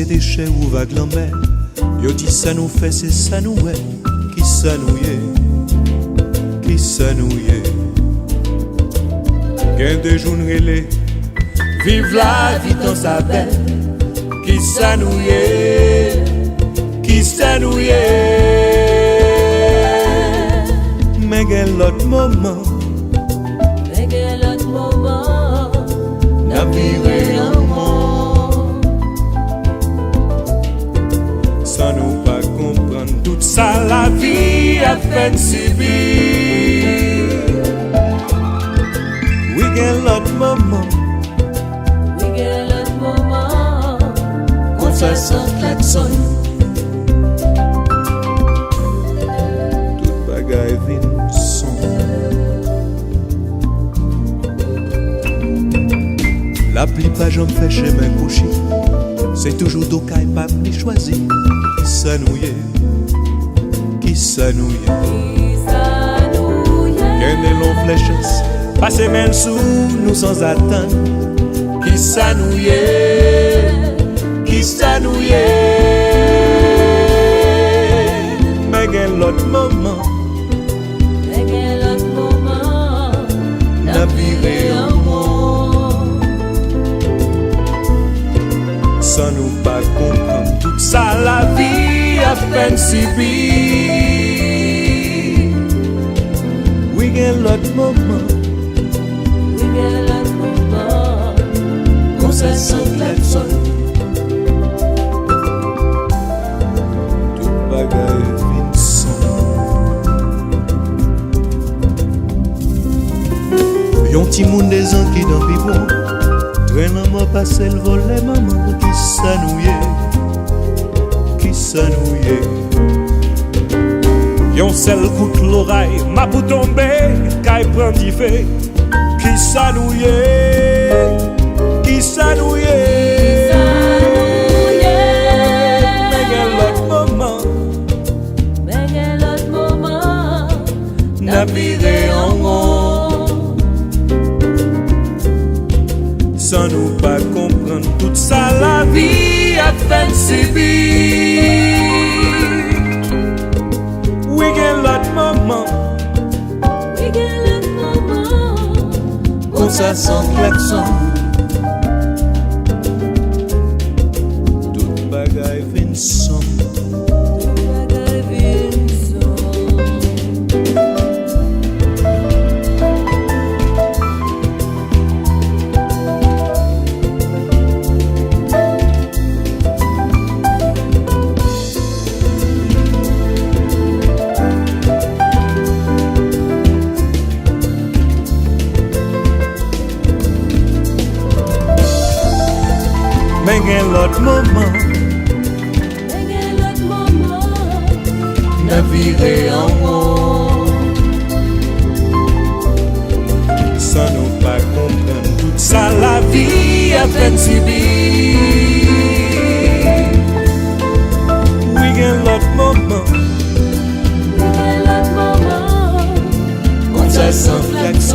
pieds déchets ou vague la mer. Yo dit ça nous fait, c'est ça nous est. Qui ça nous est, qui ça nous est. Gain de jours relais, vive la vie dans sa belle. Qui ça nous est, qui ça nous est. Mais quel autre moment, n'a viré un monde. Sans nous pas comprendre tout ça, la vie a fait subir. Oui, quel autre moment, on fait sans klaxon. Toute bagaille vine son. La pluie pas j'en fais chez mes couchis. C'est toujours d'aucun pas plus choisi. Qui s'annouille, qui s'annouille. Qu'un des longs fléchas, passer même sous nous sans attendre. Qui s'annouille, qui s'annouille. Mais quel l'autre moment, n'a viré un monde. Sans nous pas comprendre tout ça, la vie a peine subir. Oui, quel l'autre moment, on se sent klaxon. Toute bagaille vine son. Yon ti moun des ans qui dans pivot. Traîne moi passer le volet maman. Qui s'annouille, qui s'annouille. Yon sel coûte l'oreille, ma pour tomber, qu'aille prend du fait. Qui s'annouille, qui s'annouille. Mais quel autre moment, n'a viré en rond. Sans nous pas comprendre tout ça, la vie a fait subir. Oui, quel autre moment, on ça sans klaxon. Toute bagaille vine son. Mais quel autre moment, n'a viré en rond. Sans nous pas comprendre tout ça, la vie a fait subir. Oui, quel autre moment, on se sent klaxon.